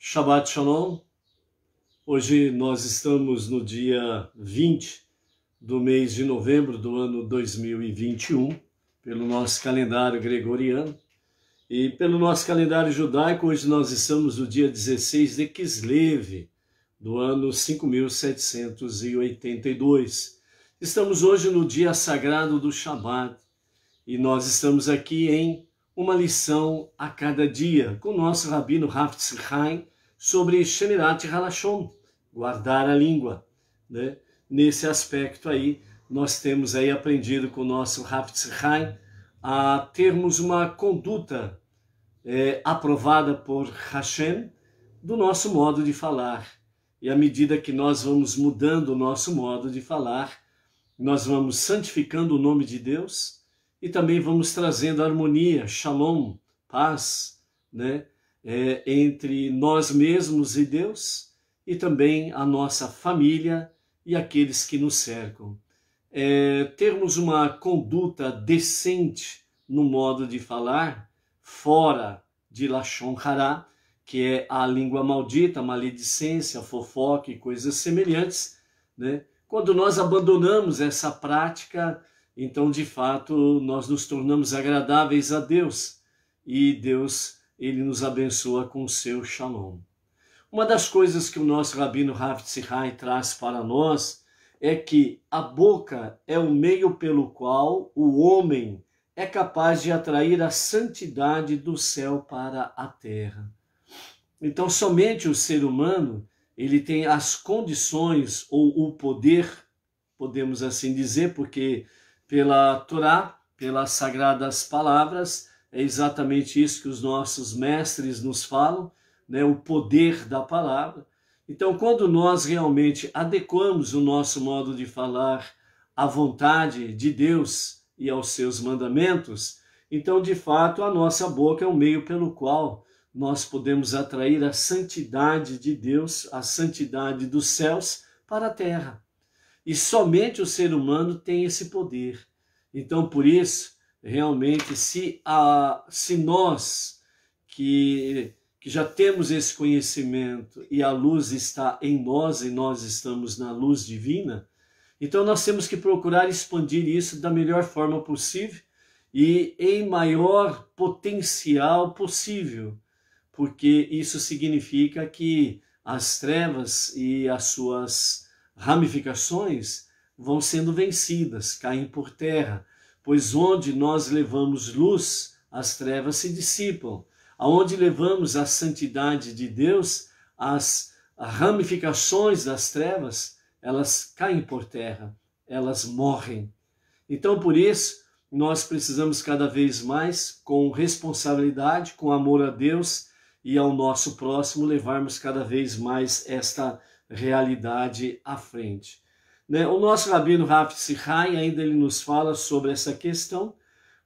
Shabbat Shalom. Hoje nós estamos no dia 20 do mês de novembro do ano 2021, pelo nosso calendário gregoriano. E pelo nosso calendário judaico, hoje nós estamos no dia 16 de Kislev, do ano 5782. Estamos hoje no dia sagrado do Shabbat e nós estamos aqui em uma lição a cada dia com o nosso Rabino Hafetz Chaim sobre Shemirat Halashon, guardar a língua, né? Nesse aspecto aí, nós temos aí aprendido com o nosso Hafetz Chaim a termos uma conduta aprovada por Hashem do nosso modo de falar. E à medida que nós vamos mudando o nosso modo de falar, nós vamos santificando o nome de Deus e também vamos trazendo harmonia, shalom, paz, né? Entre nós mesmos e Deus, e também a nossa família e aqueles que nos cercam. Termos uma conduta decente no modo de falar, fora de Lashon Hara, que é a língua maldita, maledicência, fofoca e coisas semelhantes, né? Quando nós abandonamos essa prática, então de fato nós nos tornamos agradáveis a Deus, e Deus ele nos abençoa com o seu shalom. Uma das coisas que o nosso Rabino Hafetz Chaim traz para nós é que a boca é o meio pelo qual o homem é capaz de atrair a santidade do céu para a terra. Então somente o ser humano ele tem as condições ou o poder, podemos assim dizer, porque pela Torá, pelas sagradas palavras, é exatamente isso que os nossos mestres nos falam, né? O poder da palavra. Então, quando nós realmente adequamos o nosso modo de falar à vontade de Deus e aos seus mandamentos, então, de fato, a nossa boca é o meio pelo qual nós podemos atrair a santidade de Deus, a santidade dos céus para a terra. E somente o ser humano tem esse poder. Então, por isso, realmente, se nós que já temos esse conhecimento e a luz está em nós e nós estamos na luz divina, então nós temos que procurar expandir isso da melhor forma possível e em maior potencial possível, porque isso significa que as trevas e as suas ramificações vão sendo vencidas, caem por terra, pois onde nós levamos luz, as trevas se dissipam. Aonde levamos a santidade de Deus, as ramificações das trevas, elas caem por terra, elas morrem. Então, por isso, nós precisamos cada vez mais, com responsabilidade, com amor a Deus e ao nosso próximo, levarmos cada vez mais esta realidade à frente. O nosso Rabino Hafetz Chaim ainda ele nos fala sobre essa questão.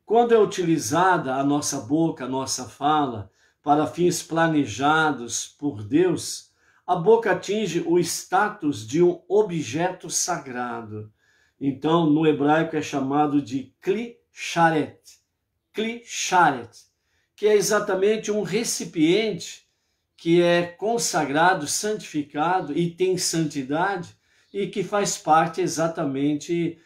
Quando é utilizada a nossa boca, a nossa fala, para fins planejados por Deus, a boca atinge o status de um objeto sagrado. Então, no hebraico é chamado de kli sharet, que é exatamente um recipiente que é consagrado, santificado e tem santidade, e que faz parte exatamente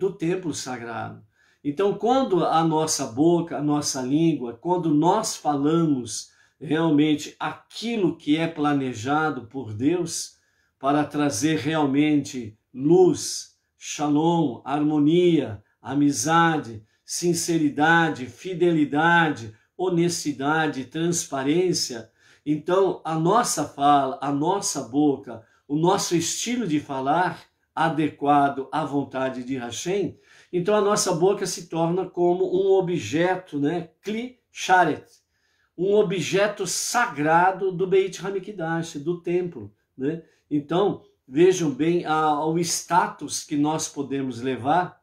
do templo sagrado. Então, quando a nossa boca, a nossa língua, quando nós falamos realmente aquilo que é planejado por Deus para trazer realmente luz, shalom, harmonia, amizade, sinceridade, fidelidade, honestidade, transparência, então a nossa fala, a nossa boca, o nosso estilo de falar adequado à vontade de Hashem, então a nossa boca se torna como um objeto, né? Kli sharet, um objeto sagrado do Beit HaMikdash, do templo, né? Então, vejam bem ao status que nós podemos levar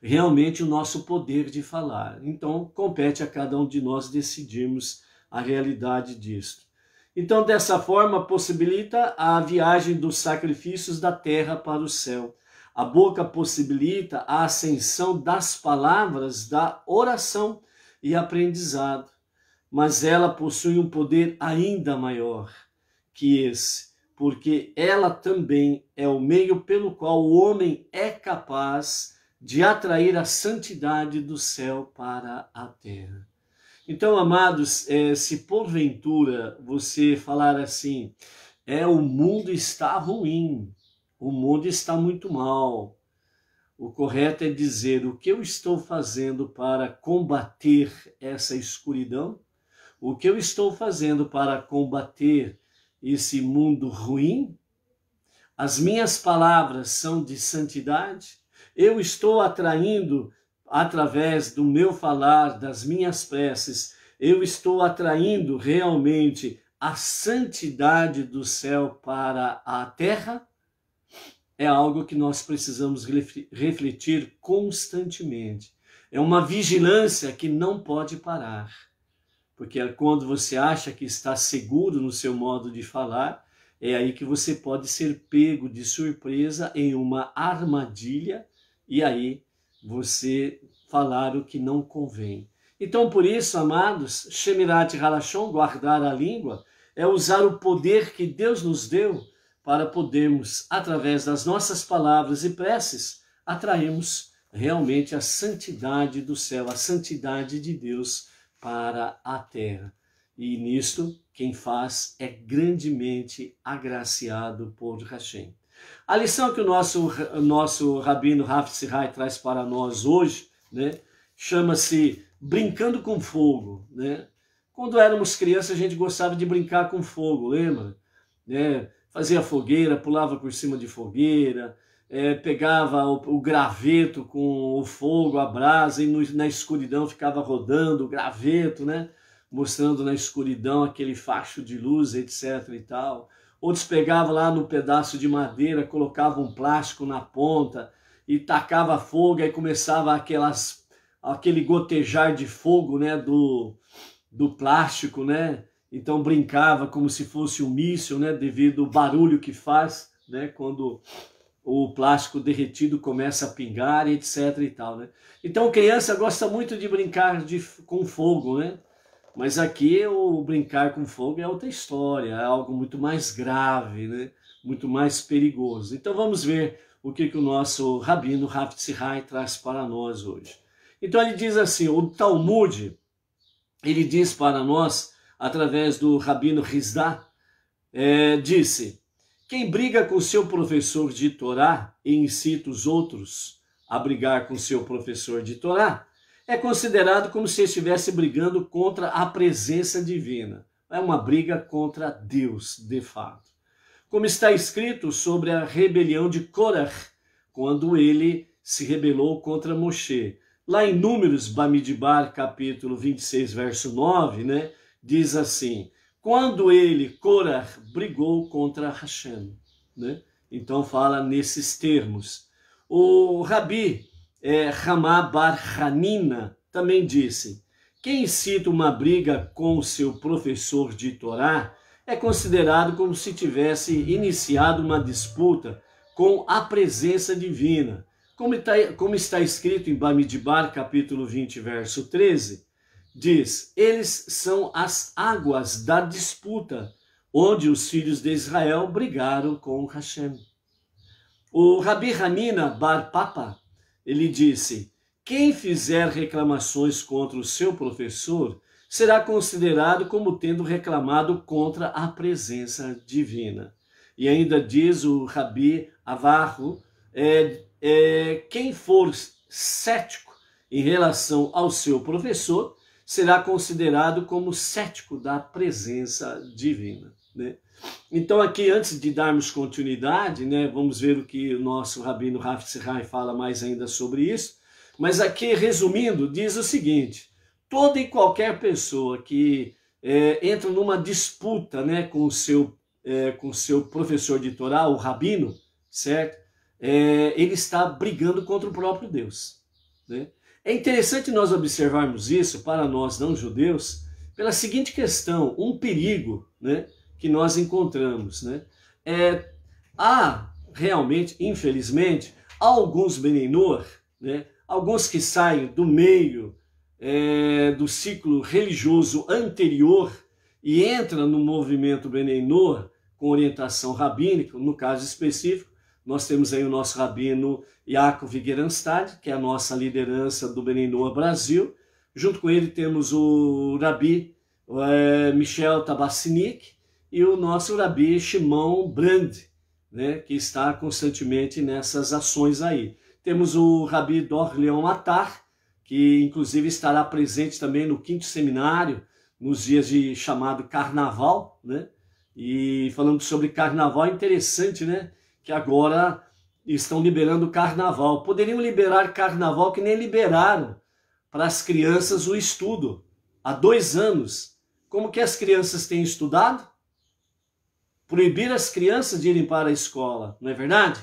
realmente o nosso poder de falar. Então, compete a cada um de nós decidirmos a realidade disso. Então, dessa forma, possibilita a viagem dos sacrifícios da terra para o céu. A boca possibilita a ascensão das palavras da oração e aprendizado. mas ela possui um poder ainda maior que esse, porque ela também é o meio pelo qual o homem é capaz de atrair a santidade do céu para a terra. Então, amados, se porventura você falar assim, o mundo está ruim, o mundo está muito mal, o correto é dizer o que eu estou fazendo para combater essa escuridão, o que eu estou fazendo para combater esse mundo ruim. As minhas palavras são de santidade, eu estou atraindo, através do meu falar, das minhas preces, eu estou atraindo realmente a santidade do céu para a terra. É algo que nós precisamos refletir constantemente. É uma vigilância que não pode parar. Porque quando você acha que está seguro no seu modo de falar, é aí que você pode ser pego de surpresa em uma armadilha e aí você falar o que não convém. Então, por isso, amados, Shemirat Halashon, guardar a língua, é usar o poder que Deus nos deu para podermos, através das nossas palavras e preces, atrairmos realmente a santidade do céu, a santidade de Deus para a terra. E nisto, quem faz é grandemente agraciado por Hashem. A lição que o nosso Rabino Rav Tzihai traz para nós hoje, né, chama-se Brincando com Fogo. Né? Quando éramos crianças, a gente gostava de brincar com fogo, lembra? Fazia fogueira, pulava por cima de fogueira, pegava o graveto com o fogo, a brasa, e na escuridão ficava rodando o graveto, né? Mostrando na escuridão aquele facho de luz, etc. e tal. Outros pegavam lá no pedaço de madeira, colocavam um plástico na ponta e tacava fogo, aí começava aquele gotejar de fogo, né? do plástico, né? Então brincava como se fosse um míssil, né? Devido ao barulho que faz, né? Quando o plástico derretido começa a pingar, etc. e tal, né? Então criança gosta muito de brincar com fogo, né? Mas aqui o brincar com fogo é outra história, é algo muito mais grave, né? Muito mais perigoso. Então vamos ver o que o nosso Rabino Rav Tzihai traz para nós hoje. Então ele diz assim, o Talmud, ele diz para nós, através do Rabino Rizdá, disse: quem briga com seu professor de Torá e incita os outros a brigar com seu professor de Torá, é considerado como se estivesse brigando contra a presença divina. É uma briga contra Deus, de fato. Como está escrito sobre a rebelião de Korach, quando ele se rebelou contra Moshe. Lá em Números, Bamidbar, capítulo 26, verso 9, né, diz assim, quando ele, Korach, brigou contra Hashem. Né? Então fala nesses termos. O Rabi Ramá Bar Hanina também disse, quem incita uma briga com o seu professor de Torá é considerado como se tivesse iniciado uma disputa com a presença divina. Como está escrito em Bamidbar, capítulo 20, verso 13, diz, eles são as águas da disputa, onde os filhos de Israel brigaram com Hashem. O Rabi Hanina Bar Papa, ele disse, quem fizer reclamações contra o seu professor será considerado como tendo reclamado contra a presença divina. E ainda diz o Rabi Avarro, quem for cético em relação ao seu professor será considerado como cético da presença divina. Né? Então aqui, antes de darmos continuidade, né, vamos ver o que o nosso Rabino Rav Tzihai fala mais ainda sobre isso, mas aqui, resumindo, diz o seguinte, toda e qualquer pessoa que entra numa disputa, né, com o seu professor de Torá, o Rabino, certo? Ele está brigando contra o próprio Deus. Né? É interessante nós observarmos isso, para nós não judeus, pela seguinte questão, um perigo, né, que nós encontramos. Né? Há realmente, infelizmente, alguns Benei Noach, né, alguns que saem do meio do ciclo religioso anterior e entra no movimento Bnei Noach com orientação rabínica, no caso específico, nós temos aí o nosso rabino Yaakov Geranstad, que é a nossa liderança do Bnei Noach Brasil. Junto com ele temos o Rabi Michel Tabassinik e o nosso Rabi Shimon Brand, né, que está constantemente nessas ações aí. Temos o Rabi Dor Leon Matar, que inclusive estará presente também no 5º seminário, nos dias de chamado Carnaval, né? E falando sobre Carnaval, é interessante, né, que agora estão liberando o Carnaval. Poderiam liberar Carnaval que nem liberaram para as crianças o estudo. Há 2 anos, como que as crianças têm estudado? Proibir as crianças de irem para a escola, não é verdade?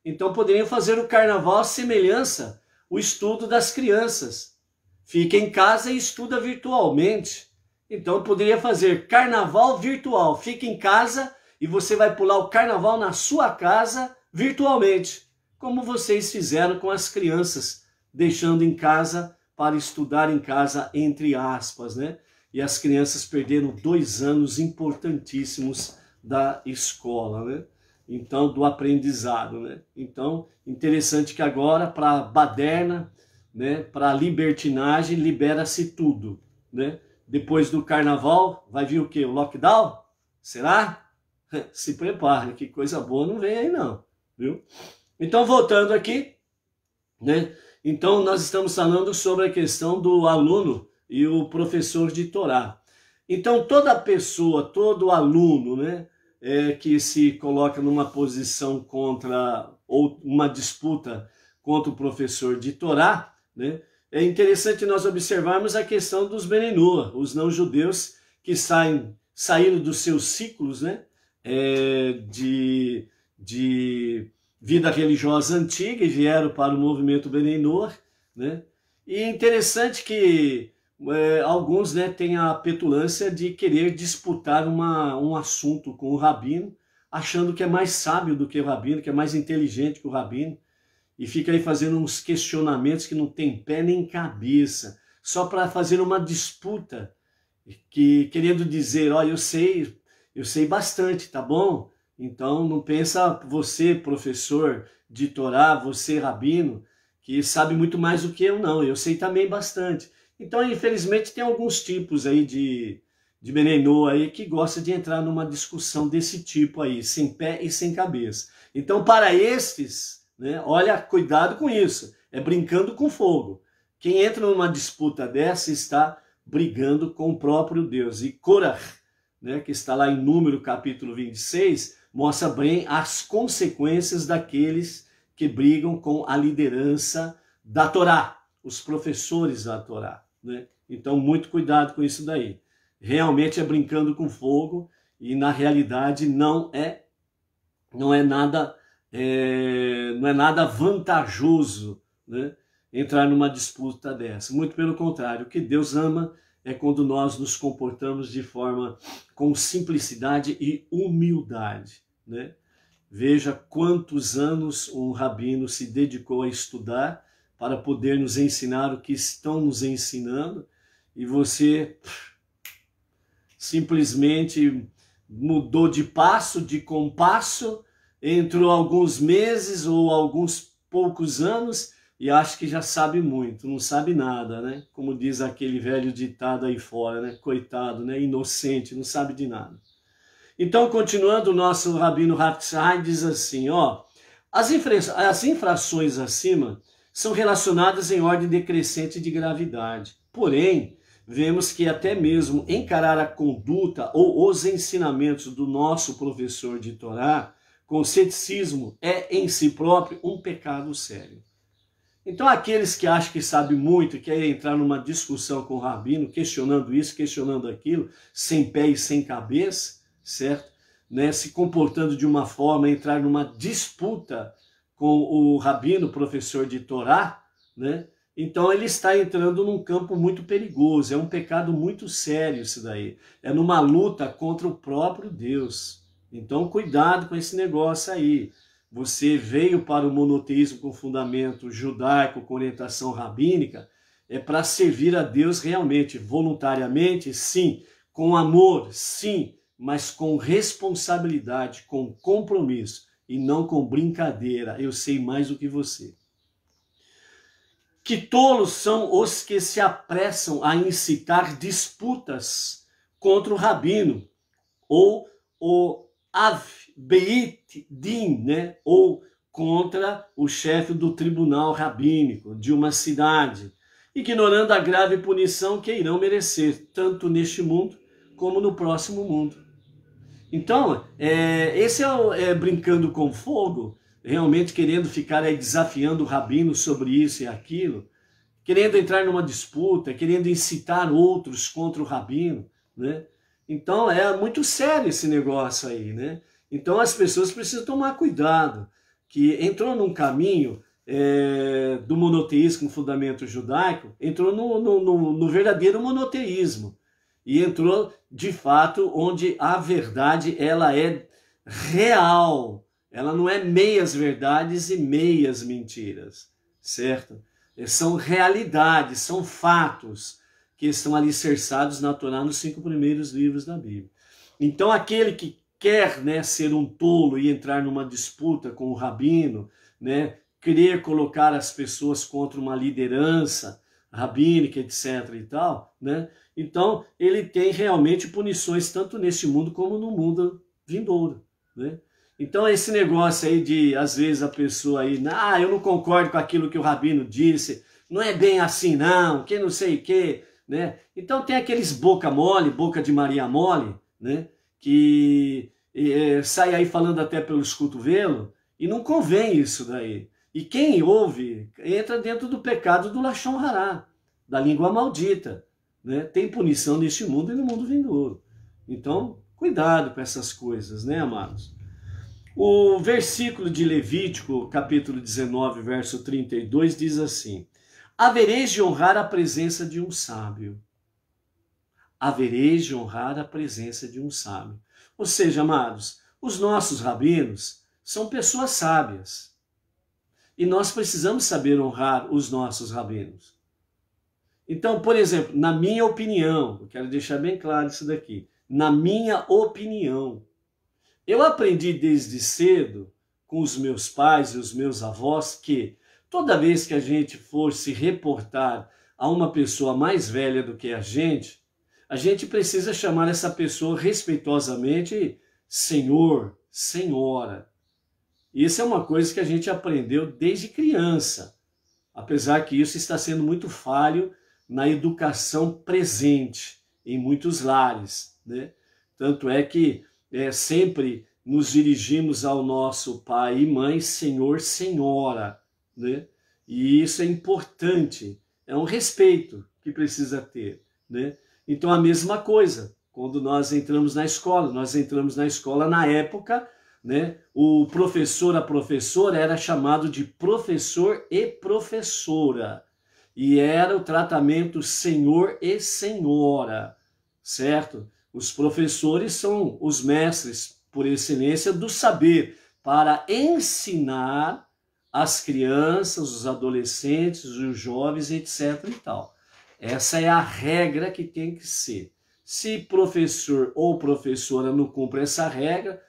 Então poderiam fazer o Carnaval à semelhança o estudo das crianças. Fica em casa e estuda virtualmente. Então poderia fazer Carnaval virtual. Fica em casa e você vai pular o Carnaval na sua casa virtualmente, como vocês fizeram com as crianças, deixando em casa para estudar em casa, entre aspas, né? E as crianças perderam 2 anos importantíssimos da escola, né? Então, do aprendizado, né? Então, interessante que agora, para baderna, né, para libertinagem, libera-se tudo, né? Depois do Carnaval, vai vir o quê? O lockdown? Será? Se prepare, que coisa boa não vem aí não, viu? Então, voltando aqui, né? Então, nós estamos falando sobre a questão do aluno e o professor de Torá. Então, toda pessoa, todo aluno, né, que se coloca numa posição contra, ou uma disputa contra o professor de Torá, né, é interessante nós observarmos a questão dos Bnei Noach, os não-judeus que saíram dos seus ciclos, né, de vida religiosa antiga e vieram para o movimento Bnei Noach, né? E é interessante que alguns, né, têm a petulância de querer disputar um assunto com o rabino, achando que é mais sábio do que o rabino, que é mais inteligente que o rabino, e fica aí fazendo uns questionamentos que não tem pé nem cabeça, só para fazer uma disputa, querendo dizer, olha, eu sei bastante, tá bom? Então não pensa você, professor de Torá, você, rabino, que sabe muito mais do que eu, não. Eu sei também bastante. Então, infelizmente, tem alguns tipos aí de Bnei Noach aí que gosta de entrar numa discussão desse tipo aí, sem pé e sem cabeça. Então, para estes, né, olha, cuidado com isso. É brincando com fogo. Quem entra numa disputa dessa está brigando com o próprio Deus. E Korah, né, que está lá em Número capítulo 26, mostra bem as consequências daqueles que brigam com a liderança da Torá, os professores da Torá, né? Então, muito cuidado com isso daí. Realmente é brincando com fogo e, na realidade, não é nada vantajoso, né, entrar numa disputa dessa. Muito pelo contrário, o que Deus ama é quando nós nos comportamos de forma com simplicidade e humildade, né? Veja quantos anos um rabino se dedicou a estudar para poder nos ensinar o que estão nos ensinando, e você simplesmente mudou de passo, de compasso, entrou alguns meses ou alguns poucos anos e acha que já sabe muito, não sabe nada, né? Como diz aquele velho ditado aí fora, né? Coitado, né? Inocente, não sabe de nada. Então, continuando, o nosso rabino Hatzai diz assim, ó, as infrações acima são relacionadas em ordem decrescente de gravidade. Porém, vemos que até mesmo encarar a conduta ou os ensinamentos do nosso professor de Torá com ceticismo é em si próprio um pecado sério. Então, aqueles que acham que sabem muito, querem entrar numa discussão com o rabino, questionando isso, questionando aquilo, sem pé e sem cabeça, certo? Né? Se comportando de uma forma, entrar numa disputa com o rabino, professor de Torá, né? Então ele está entrando num campo muito perigoso, é um pecado muito sério isso daí. É numa luta contra o próprio Deus. Então cuidado com esse negócio aí. Você veio para o monoteísmo com fundamento judaico, com orientação rabínica, é para servir a Deus realmente, voluntariamente, sim, com amor, sim, mas com responsabilidade, com compromisso e não com brincadeira. Eu sei mais do que você. Que tolos são os que se apressam a incitar disputas contra o rabino, ou o Av Beit Din, né? Ou contra o chefe do tribunal rabínico de uma cidade, ignorando a grave punição que irão merecer, tanto neste mundo como no próximo mundo. Então, esse brincando com fogo, realmente querendo ficar aí desafiando o rabino sobre isso e aquilo, querendo entrar numa disputa, querendo incitar outros contra o rabino, né? Então é muito sério esse negócio aí, né? Então as pessoas precisam tomar cuidado, que entrou num caminho do monoteísmo com fundamento judaico, entrou no verdadeiro monoteísmo, e entrou de fato onde a verdade ela é real, ela não é meias verdades e meias mentiras, certo? São realidades, são fatos que estão alicerçados na Torá, nos 5 primeiros livros da Bíblia. Então aquele que quer, né, ser um tolo e entrar numa disputa com o rabino, né, querer colocar as pessoas contra uma liderança rabínica, etc. e tal, né, então ele tem realmente punições tanto neste mundo como no mundo vindouro, né? Então esse negócio aí de, às vezes, a pessoa aí, eu não concordo com aquilo que o rabino disse, não é bem assim não, que não sei o quê, né? Então tem aqueles boca mole, boca de Maria mole, né? Que sai aí falando até pelos cotovelos, e não convém isso daí. E quem ouve entra dentro do pecado do Lashon Hará, da língua maldita, né? Tem punição neste mundo e no mundo vindouro. Então, cuidado com essas coisas, né, amados? O versículo de Levítico, capítulo 19, verso 32, diz assim: havereis de honrar a presença de um sábio. Havereis de honrar a presença de um sábio. Ou seja, amados, os nossos rabinos são pessoas sábias. E nós precisamos saber honrar os nossos rabinos. Então, por exemplo, na minha opinião, eu quero deixar bem claro isso daqui, na minha opinião, eu aprendi desde cedo com os meus pais e os meus avós que toda vez que a gente for se reportar a uma pessoa mais velha do que a gente precisa chamar essa pessoa respeitosamente senhor, senhora. Isso é uma coisa que a gente aprendeu desde criança, apesar que isso está sendo muito falho na educação presente em muitos lares, né? Tanto é que sempre nos dirigimos ao nosso pai e mãe, senhor, senhora, né? E isso é importante, é um respeito que precisa ter, né? Então a mesma coisa, quando nós entramos na escola na época, né? O professor, a professora era chamado de professor e professora, e era o tratamento senhor e senhora, certo? Os professores são os mestres por excelência do saber para ensinar as crianças, os adolescentes, os jovens, etc. e tal. Essa é a regra que tem que ser. Se professor ou professora não cumpre essa regra,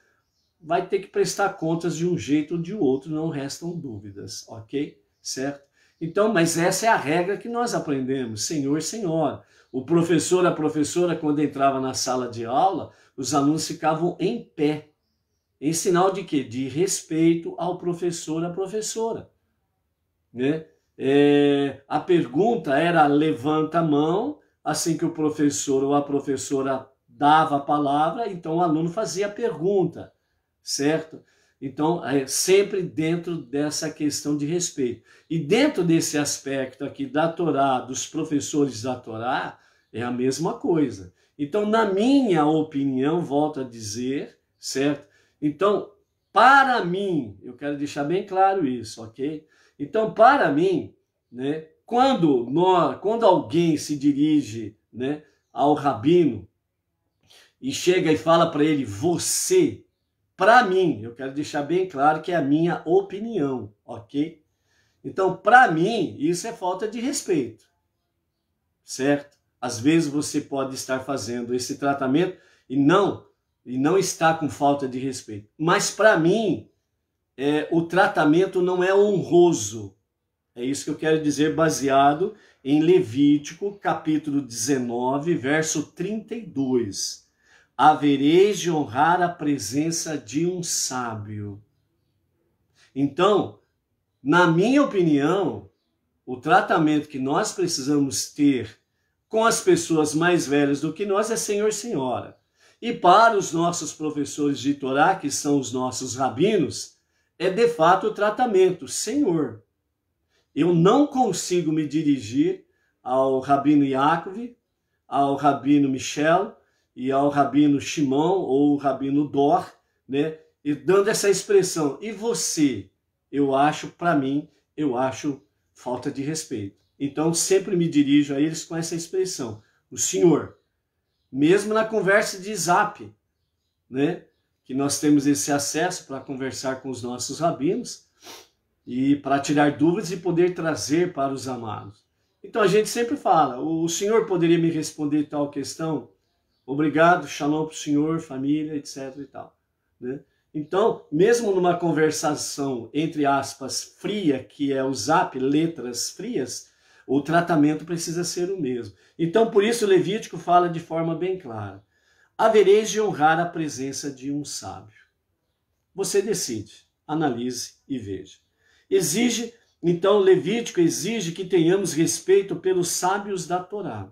vai ter que prestar contas de um jeito ou de outro, não restam dúvidas, ok? Certo? Então, mas essa é a regra que nós aprendemos, senhor, senhora. O professor, a professora, quando entrava na sala de aula, os alunos ficavam em pé. Em sinal de quê? De respeito ao professor, à professora. Né? A pergunta era levanta a mão, assim que o professor ou a professora dava a palavra, então o aluno fazia a pergunta, certo? Então, sempre dentro dessa questão de respeito. E dentro desse aspecto aqui da Torá, dos professores da Torá, é a mesma coisa. Então, na minha opinião, volto a dizer, certo? Então, para mim, eu quero deixar bem claro isso, ok? Então, para mim, né, quando alguém se dirige, né, ao rabino e chega e fala para ele, você, para mim, eu quero deixar bem claro que é a minha opinião, ok? Então, para mim, isso é falta de respeito. certo? Às vezes você pode estar fazendo esse tratamento e não está com falta de respeito. Mas para mim, o tratamento não é honroso. É isso que eu quero dizer, baseado em Levítico, capítulo 19, verso 32. Havereis de honrar a presença de um sábio. Então, na minha opinião, o tratamento que nós precisamos ter com as pessoas mais velhas do que nós é Senhor e Senhora. E para os nossos professores de Torá, que são os nossos rabinos, é de fato o tratamento, Senhor. Eu não consigo me dirigir ao Rabino Yaakov, ao Rabino Michel e ao Rabino Shimon ou Rabino Dor, né? E dando essa expressão. E você? Para mim, eu acho falta de respeito. Então, sempre me dirijo a eles com essa expressão. O Senhor. Mesmo na conversa de Zap, né? Que nós temos esse acesso para conversar com os nossos rabinos e para tirar dúvidas e poder trazer para os amados. Então a gente sempre fala, o senhor poderia me responder tal questão? Obrigado, shalom para o senhor, família, etc. e tal. Né? Então, mesmo numa conversação, entre aspas, fria, que é o Zap, letras frias, o tratamento precisa ser o mesmo. Então, por isso, o Levítico fala de forma bem clara. Havereis de honrar a presença de um sábio. Você decide, analise e veja. Então, Levítico exige que tenhamos respeito pelos sábios da Torá.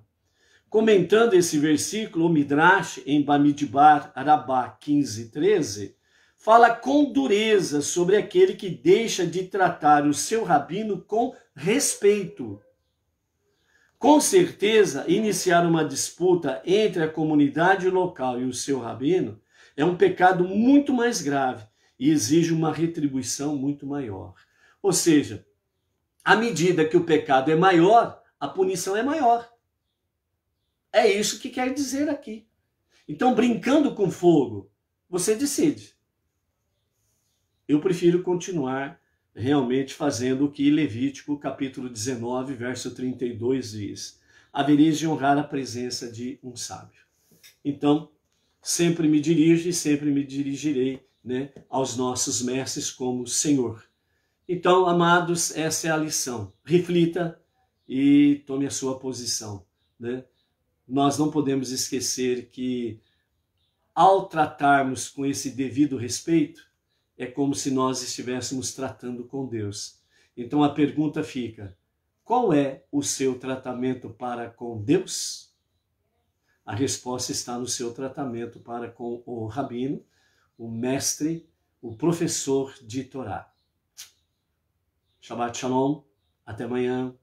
Comentando esse versículo, o Midrash, em Bamidbar Rabá 15:13, fala com dureza sobre aquele que deixa de tratar o seu rabino com respeito. Com certeza, iniciar uma disputa entre a comunidade local e o seu rabino é um pecado muito mais grave e exige uma retribuição muito maior. Ou seja, à medida que o pecado é maior, a punição é maior. É isso que quer dizer aqui. Então, brincando com fogo, você decide. Eu prefiro continuar realmente fazendo o que Levítico, capítulo 19, verso 32 diz. Havereis de honrar a presença de um sábio. Então, sempre me dirijo e sempre me dirigirei, né, aos nossos mestres como Senhor. Então, amados, essa é a lição. Reflita e tome a sua posição, né? Nós não podemos esquecer que, ao tratarmos com esse devido respeito, é como se nós estivéssemos tratando com Deus. Então a pergunta fica, qual é o seu tratamento para com Deus? A resposta está no seu tratamento para com o rabino, o mestre, o professor de Torá. Shabbat Shalom, até amanhã.